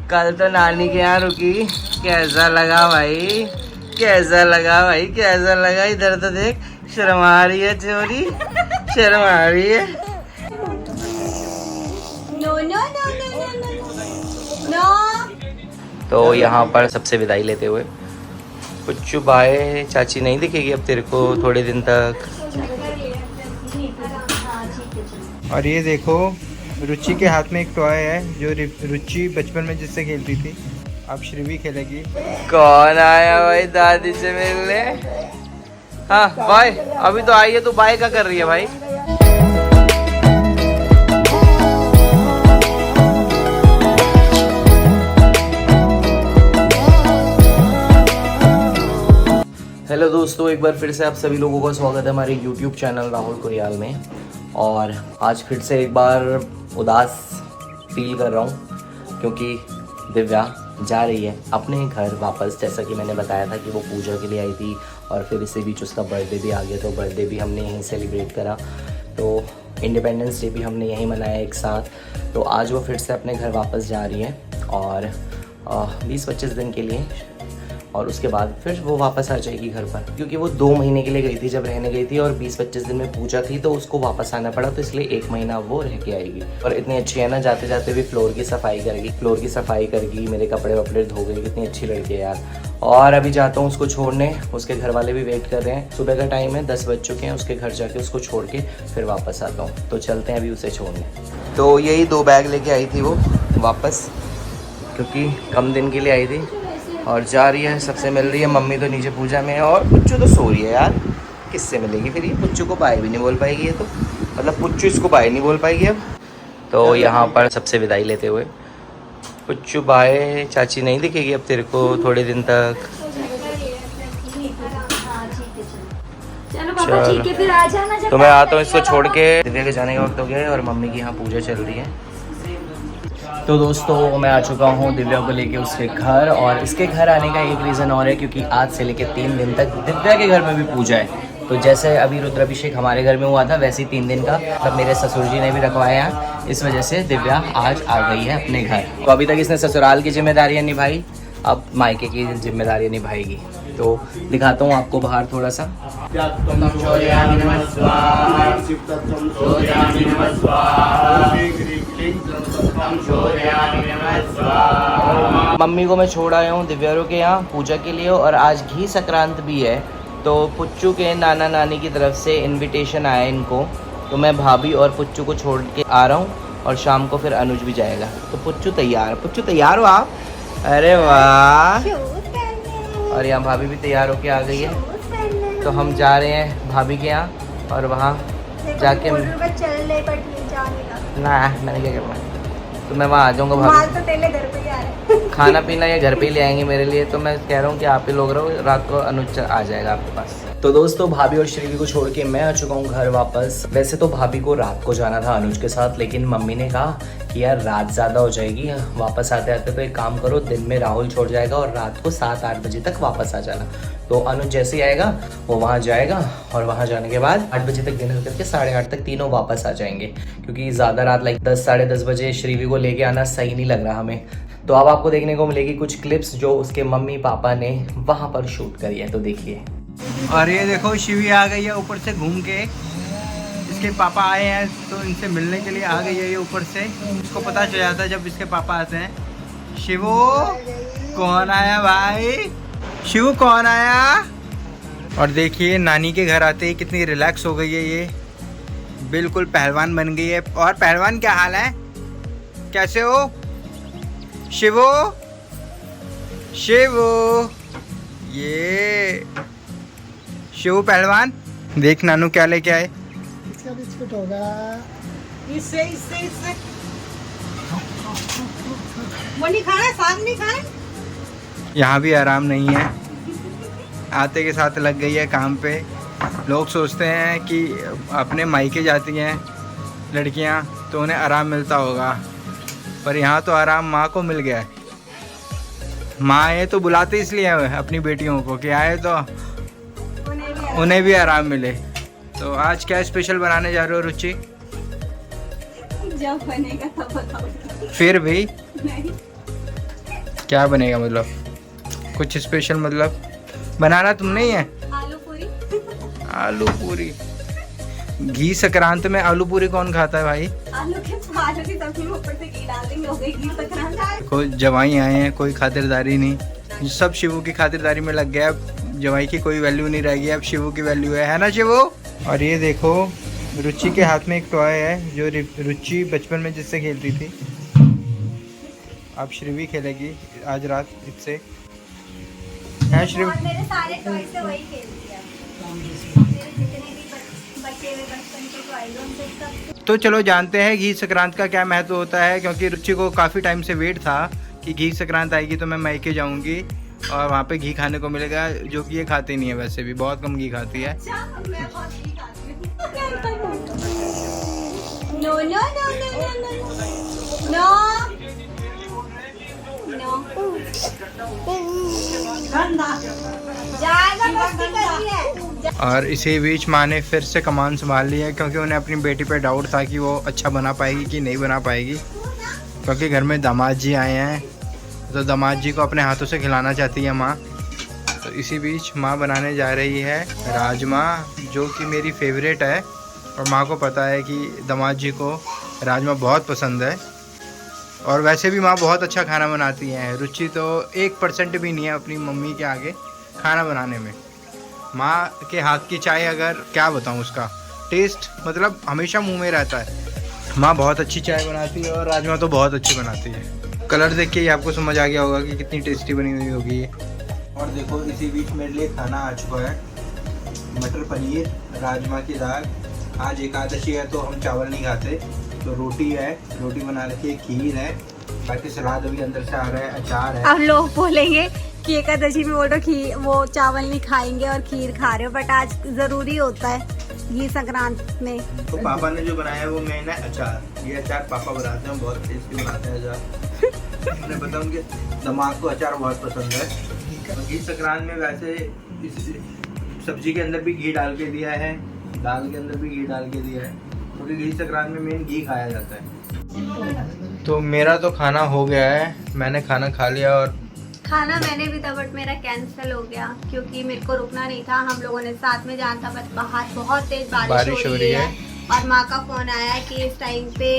कल तो नानी के यहाँ रुकी, कैसा लगा भाई, कैसा लगा भाई, कैसा लगा। इधर तो देख, शर्मा रही है छोरी, शर्मा रही है। No no no no no no. तो यहाँ पर सबसे विदाई लेते हुए पुच्चू बाय, चाची नहीं दिखेगी अब तेरे को थोड़े दिन तक। और ये देखो रुचि के हाथ में एक टॉय है जो रुचि बचपन में जिससे खेलती थी, अब श्रीवी खेलेगी। कौन आया भाई दादी से मिलने? हाँ बाय, अभी तो आई है, तो बाय क्या कर रही है भाई? हेलो दोस्तों, एक बार फिर से आप सभी लोगों का स्वागत है हमारे YouTube चैनल राहुल कुरियाल में। और आज फिर से एक बार उदास फील कर रहा हूँ क्योंकि दिव्या जा रही है अपने घर वापस। जैसा कि मैंने बताया था कि वो पूजा के लिए आई थी और फिर इसी बीच उसका बर्थडे भी आ गया, तो बर्थडे भी हमने यहीं सेलिब्रेट करा। तो इंडिपेंडेंस डे भी हमने यहीं मनाया एक साथ। तो आज वो फिर से अपने घर वापस जा रही है और 20-25 दिन के लिए, और उसके बाद फिर वो वापस आ जाएगी घर पर, क्योंकि वो 2 महीने के लिए गई थी जब रहने गई थी, और 20-25 दिन में पूजा थी तो उसको वापस आना पड़ा, तो इसलिए 1 महीना वो रह के आएगी। और इतनी अच्छी है ना, जाते जाते भी फ्लोर की सफाई करेगी, मेरे कपड़े वपड़े धो गई, कितनी अच्छी लड़की है यार। और अभी जाता हूँ उसको छोड़ने, उसके घर वाले भी वेट कर रहे हैं। सुबह का टाइम है, 10 बज चुके हैं। उसके घर जाके उसको छोड़ के फिर वापस आता हूँ, तो चलते हैं अभी उसे छोड़ने। तो यही 2 बैग लेके आई थी वो वापस, क्योंकि कम दिन के लिए आई थी और जा रही है, सबसे मिल रही है। मम्मी तो नीचे पूजा में है और पुच्चू तो सो रही है यार, किससे मिलेगी फिर ये? पुच्चू को बाय भी नहीं बोल पाएगी ये, तो मतलब पुच्चू इसको बाय नहीं बोल पाएगी अब। तो यहाँ पर सबसे विदाई लेते हुए पुच्चू बाय, चाची नहीं दिखेगी अब तेरे को थोड़े दिन तक। चलो ठीक है, फिर आ जाना। तो मैं आता हूँ इसको छोड़ के। दिव्या के जाने का वक्त हो गया है और मम्मी की यहाँ पूजा चल रही है। तो दोस्तों मैं आ चुका हूँ दिव्या को लेके उसके घर, और इसके घर आने का एक रीज़न और है, क्योंकि आज से लेके 3 दिन तक दिव्या के घर में भी पूजा है। तो जैसे अभी रुद्राभिषेक हमारे घर में हुआ था, वैसे ही 3 दिन का मतलब मेरे ससुर जी ने भी रखवाया है। इस वजह से दिव्या आज आ गई है अपने घर। तो अभी तक इसने ससुराल की जिम्मेदारियाँ निभाई, अब मायके की जिम्मेदारियाँ निभाएगी। तो दिखाता हूँ आपको बाहर थोड़ा सा। मम्मी को मैं छोड़ आया हूँ दिव्यारो के यहाँ पूजा के लिए, और आज घी संक्रांत भी है। तो पुच्चू के नाना नानी की तरफ से इनविटेशन आया इनको, तो मैं भाभी और पुच्चू को छोड़ के आ रहा हूँ, और शाम को फिर अनुज भी जाएगा। तो पुच्चू तैयार हो आप? अरे वाह। और यहाँ भाभी भी तैयार होके आ गई है। तो हम जा रहे हैं भाभी के यहाँ, और वहाँ जाके ना मैंने क्या करना है, तो मैं वहाँ आ जाऊँगा। भाभी तो तेरे घर पे ही आ रहा है। खाना पीना ये घर पे ही ले आएंगे मेरे लिए। तो मैं कह रहा हूँ कि आप ही लोग रहो, रात को अनुज आ जाएगा आपके पास। तो दोस्तों भाभी और श्रीवी को छोड़ के मैं आ चुका हूँ घर वापस। वैसे तो भाभी को रात को जाना था अनुज के साथ, लेकिन मम्मी ने कहा कि यार रात ज़्यादा हो जाएगी वापस आते आते, तो एक काम करो, दिन में राहुल छोड़ जाएगा और रात को 7-8 बजे तक वापस आ जाना। तो अनुज जैसे ही आएगा वो वहाँ जाएगा, और वहाँ जाने के बाद 8 बजे तक डिनर करके 8:30 तक तीनों वापस आ जाएंगे, क्योंकि ज़्यादा रात 10-10:30 बजे श्रीवी को लेके आना सही नहीं लग रहा हमें। तो अब आपको देखने को मिलेगी कुछ क्लिप्स जो उसके मम्मी पापा ने वहाँ पर शूट करी है, तो देखिए। और ये देखो शिवी आ गई है ऊपर से घूम के, इसके पापा आए हैं तो इनसे मिलने के लिए आ गई है ये ऊपर से। इसको पता चल जाता है जब इसके पापा आते हैं। शिवू कौन आया भाई, शिवू कौन आया? और देखिए नानी के घर आते ही कितनी रिलैक्स हो गई है ये, बिल्कुल पहलवान बन गई है। और पहलवान क्या हाल है, कैसे हो शिवू? ये शिवू पहलवान, देख नानू क्या लेके आए। इसका बिस्कुट होगा, इससे वो नहीं खाना, साग नहीं खाए। यहाँ भी आराम नहीं है, आते के साथ लग गई है काम पे। लोग सोचते हैं कि अपने मायके जाती हैं लड़कियाँ तो उन्हें आराम मिलता होगा, पर यहाँ तो आराम माँ को मिल गया है। माँ ये तो बुलाते इसलिए अपनी बेटियों को कि आए तो उन्हें भी आराम मिले। तो आज क्या स्पेशल बनाने जा रहे हो रुचि? जब बनेगा तब बताऊंगी। फिर भी नहीं क्या बनेगा मतलब? कुछ स्पेशल मतलब बनाना तुमने ही है? आलू पूरी। आलू पूरी। घी संक्रांत में आलू पूरी कौन खाता है भाई? आलू की सब्जी में ऊपर से घी डाल देंगे, हो गई घी संक्रांत। कोई जवाई आए हैं, कोई खातिरदारी नहीं, सब शिवू की खातिरदारी में लग गया। अब जवाई की कोई वैल्यू नहीं रहेगी, अब शिवू की वैल्यू है ना शिवू? और ये देखो रुचि के हाथ में एक टॉय है जो रुचि बचपन में जिससे खेलती थी, अब श्रीवी खेलेगी आज रात इससे। है श्रीवी? और मेरे सारे टॉय से वही खेलती है। मेरे जितने भी बच्चे हुए बचपन के टॉय उनसे सब। तो चलो जानते हैं घी संक्रांत का क्या महत्व होता है, क्योंकि रुचि को काफ़ी टाइम से वेट था कि घी संक्रांत आएगी तो मैं मायके जाऊंगी और वहाँ पे घी खाने को मिलेगा, जो कि ये खाती नहीं है, वैसे भी बहुत कम घी खाती है। अच्छा, मैं बहुत घी खाती हूँ। No no no no no no जाएगा मस्ती कर रही है। और इसी बीच माँ ने फिर से कमान संभाल ली है, क्योंकि उन्हें अपनी बेटी पे डाउट था कि वो अच्छा बना पाएगी कि नहीं बना पाएगी, क्योंकि घर में दामाद जी आए हैं तो दामाद जी को अपने हाथों से खिलाना चाहती है माँ। तो इसी बीच माँ बनाने जा रही है राजमा, जो कि मेरी फेवरेट है, और माँ को पता है कि दामाद जी को राजमा बहुत पसंद है। और वैसे भी माँ बहुत अच्छा खाना बनाती है। रुचि तो 1% भी नहीं है अपनी मम्मी के आगे खाना बनाने में। माँ के हाथ की चाय, अगर क्या बताऊँ, उसका टेस्ट मतलब हमेशा मुंह में रहता है। माँ बहुत अच्छी चाय बनाती है और राजमा तो बहुत अच्छी बनाती है। कलर देख के ही आपको समझ आ गया होगा कि कितनी टेस्टी बनी हुई होगी ये। और देखो इसी बीच मेरे लिए खाना आ चुका है, मटर पनीर, राजमा की दाल। आज एकादशी है तो हम चावल नहीं खाते, तो रोटी है, रोटी बना रखी है, खीर है, बाकी सलाद अभी अंदर से आ रहा है, अचार है। अब लोग बोलेंगे कि एकादशी में वो चावल नहीं खाएंगे और खीर खा रहे हो, बट आज जरूरी होता है घी संक्रांत में। तो पापा ने जो बनाया है वो मेन है अचार। ये अचार पापा बनाते हैं, बहुत टेस्टी बनाते हैं अचार। मैंने बताया उनके दिमाग को अचार बहुत पसंद है। घी संक्रांत में वैसे इस सब्जी के अंदर भी घी डाल के दिया है, दाल के अंदर भी घी डाल के दिया है, क्योंकि घी संक्रांत में मेन घी खाया जाता है। तो मेरा तो खाना हो गया है, मैंने खाना खा लिया। और खाना मैंने भी था, बट मेरा कैंसिल हो गया क्योंकि मेरे को रुकना नहीं था। हम लोगों ने साथ में जाना था, बट बाहर बहुत तेज बारिश हो रही है। और माँ का फोन आया है कि इस टाइम पे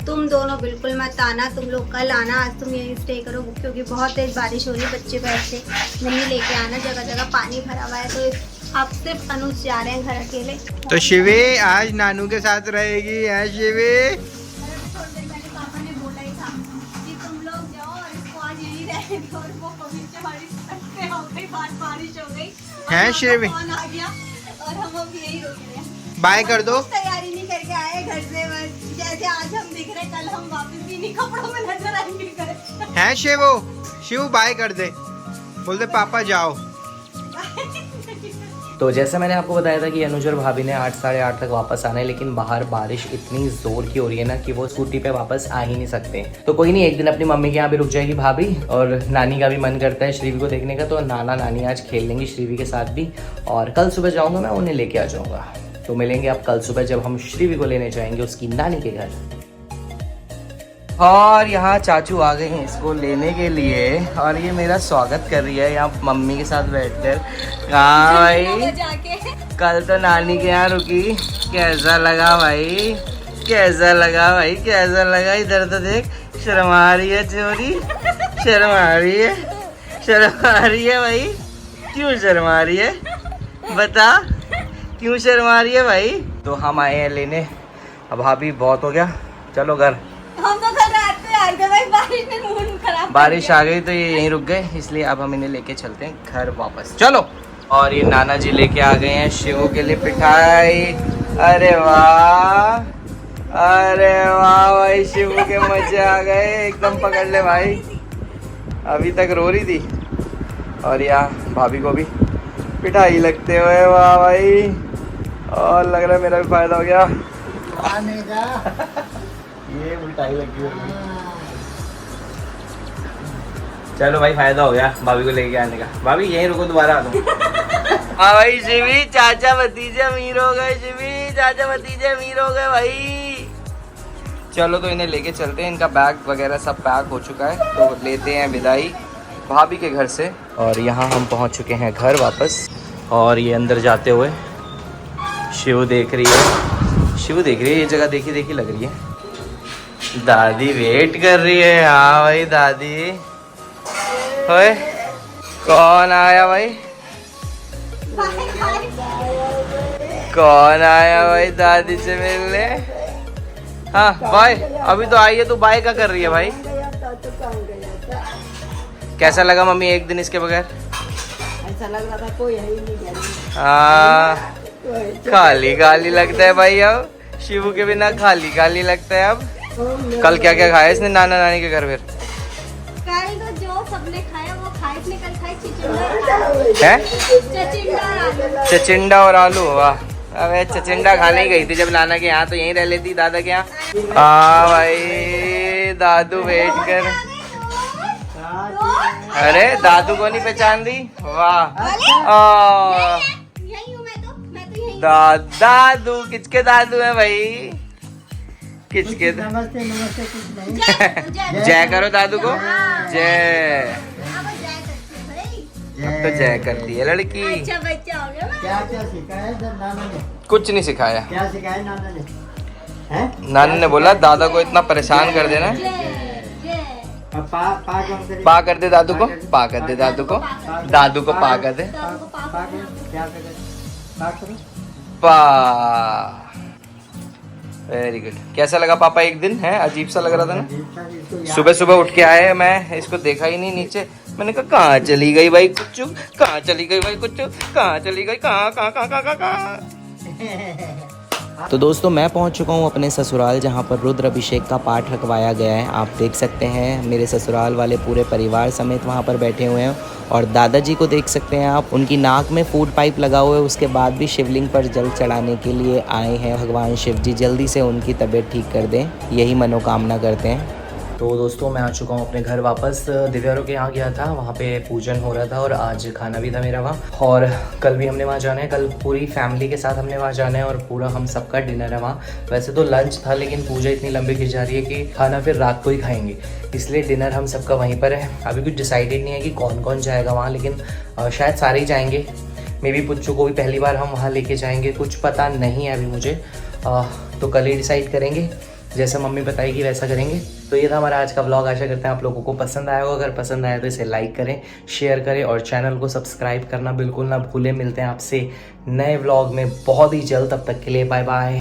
तुम दोनों बिल्कुल मत आना, तुम लोग कल आना, आज तुम यहीं स्टे करो, क्योंकि बहुत तेज बारिश हो रही है। बच्चे को ऐसे नहीं लेके आना, जगह जगह पानी भरा हुआ है। तो अब सिर्फ अनुज जा रहे हैं घर अकेले। तो शिवी आज नानू के साथ रहेगी, है शिवी? पापा ने बोला ही था कि तुम लोग जाओ और इसको आज यहीं रहने दो, और वो बारिश हो गई है शिवी? फोन आ गया और हम अब यहीं रुक रहे हैं। बाय कर दो। तैयारी नहीं करके आए घर से, बस जैसे आज हम दिख रहे, कल हम वापस भी नहीं कपड़ों में नजर आएंगे घर। है शिव बाय कर दे, बोल दे पापा जाओ। तो जैसे मैंने आपको बताया था कि अनुज और भाभी ने 8 साढ़े 8 तक वापस आना है, लेकिन बाहर बारिश इतनी ज़ोर की हो रही है ना कि वो स्कूटी पे वापस आ ही नहीं सकते। तो कोई नहीं, एक दिन अपनी मम्मी के यहाँ भी रुक जाएगी भाभी, और नानी का भी मन करता है श्रीवी को देखने का, तो नाना नानी आज खेल लेंगी श्रीवी के साथ भी। और कल सुबह जाऊँगा मैं, उन्हें लेके आ जाऊँगा। तो मिलेंगे आप कल सुबह जब हम श्रीवी को लेने जाएंगे उसकी नानी के घर। और यहाँ चाचू आ गए हैं इसको लेने के लिए, और ये मेरा स्वागत कर रही है यहाँ मम्मी के साथ बैठकर। हाँ भाई, कल तो नानी के यहाँ रुकी, कैसा लगा भाई, कैसा लगा भाई, कैसा लगा? इधर तो देख, शर्मा रही है चोरी, शर्मा रही है, शर्मा रही है भाई। क्यों शर्मा रही है, बता क्यों शर्मा रही है भाई? तो हम आए हैं लेने, अब भाभी बहुत हो गया, चलो घर। हम तो कल रात को आ गए भाई, बारिश ने मूड खराब। बारिश आ गई तो ये यहीं रुक गए, इसलिए अब हम इन्हें लेके चलते हैं घर वापस। चलो। और ये नाना जी लेके आ गए हैं शिवू के लिए पिठाई। अरे वाह, अरे वाह भाई, शिवू के मजे आ गए एकदम। पकड़ ले भाई, अभी तक रो रही थी। और यहाँ भाभी को भी पिठाई लगते हुए, वाह भाई। और लग रहा है मेरा भी फायदा हो गया। आने का ये मिठाई लगी होगी। चलो भाई, फायदा हो गया भाभी को लेके आने का। भाभी यहीं रुको, दोबारा आ दूँ। हाँ भाई, शिवी चाचा भतीजे अमीर हो गए, शिवी चाचा भतीजे अमीर हो गए भाई। चलो तो इन्हें लेके चलते हैं, इनका बैग वगैरह सब पैक हो चुका है, तो लेते हैं विदाई। भाभी के घर से। और यहाँ हम पहुँच चुके हैं घर वापस। और ये अंदर जाते हुए शिव देख रही है, ये जगह देखी देखी लग रही है। दादी वेट कर रही है। हाँ भाई दादी, ओए कौन आया भाई, कौन आया भाई दादी से मिलने? हाँ बाय, अभी तो आई है तो बाय क्या कर रही है भाई? कैसा लगा मम्मी एक दिन इसके बगैर? ऐसा लग रहा था कोई है ही नहीं। हाँ खाली खाली लगता है भाई, अब शिवू के बिना खाली खाली लगता है। अब कल क्या क्या खाया इसने नाना नानी के घर? फिर कल तो जो सबने खाया वो खाए, इसने कल खाए चिचिंडा है, और आलू। चचिंडा और आलू। वाह, अबे चचिंडा खाने ही गई थी जब नाना के यहाँ, तो यहीं रह लेती दादा के यहाँ। हाँ भाई दादू वेट कर। अरे दादू को नहीं पहचान दी? वाह, यही हूँ मैं तो यही। दादू किसके दादू है भाई? किसके? नमस्ते नमस्ते कुछ नहीं। जय करो दादू को, जय। अब जय करती है भाई। अब तो जय करती है लड़की। अच्छा बच्चा हो गया ना। क्या क्या सिखाया जब नाना ने? कुछ नहीं सिखाया। क्या सिखाया नाना ने? हैं? नानी ने बोला दादा को इतना परेशान कर देना। जय जय। अब पा कौन करे? पा कर दे दादू को, पा कर दे दादू को, दादू को पा कर दे। दादू को पा पापा करो, क्या करे? पा करो। पा। Very good. कैसा लगा पापा एक दिन? है अजीब सा लग रहा था ना। इसको याद- सुबह सुबह उठ के आए, मैं इसको देखा ही नहीं नीचे। मैंने कहा कहाँ चली गई भाई कुच्चू, कहाँ चली गई भाई कुच्चू, कहाँ चली गई, कहाँ कहाँ कहाँ कहाँ कहाँ। तो दोस्तों मैं पहुंच चुका हूं अपने ससुराल, जहां पर रुद्र अभिषेक का पाठ रखवाया गया है। आप देख सकते हैं मेरे ससुराल वाले पूरे परिवार समेत वहां पर बैठे हुए हैं। और दादाजी को देख सकते हैं आप, उनकी नाक में फूड पाइप लगा हुआ है। उसके बाद भी शिवलिंग पर जल चढ़ाने के लिए आए हैं। भगवान शिव जी जल्दी से उनकी तबीयत ठीक कर दें, यही मनोकामना करते हैं। तो दोस्तों मैं आ चुका हूँ अपने घर वापस। दिव्यारों के यहाँ गया था, वहाँ पे पूजन हो रहा था और आज खाना भी था मेरा वहाँ। और कल भी हमने वहाँ जाना है, कल पूरी फैमिली के साथ हमने वहाँ जाना है और पूरा हम सबका डिनर है वहाँ। वैसे तो लंच था लेकिन पूजा इतनी लंबी खिंच जा रही है कि खाना फिर रात को ही खाएंगे, इसलिए डिनर हम सबका वहीं पर है। अभी कुछ डिसाइडेड नहीं है कि कौन कौन जाएगा वहाँ, लेकिन शायद सारे ही जाएंगे। मे बी पुच्चू को भी पहली बार हम वहाँ लेके जाएंगे, कुछ पता नहीं है अभी मुझे। तो कल ही डिसाइड करेंगे, जैसा मम्मी बताएगी वैसा करेंगे। तो ये था हमारा आज का व्लॉग। आशा करते हैं आप लोगों को पसंद आया होगा। अगर पसंद आया तो इसे लाइक करें, शेयर करें और चैनल को सब्सक्राइब करना बिल्कुल ना भूलें। मिलते हैं आपसे नए व्लॉग में बहुत ही जल्द, तब तक के लिए बाय बाय।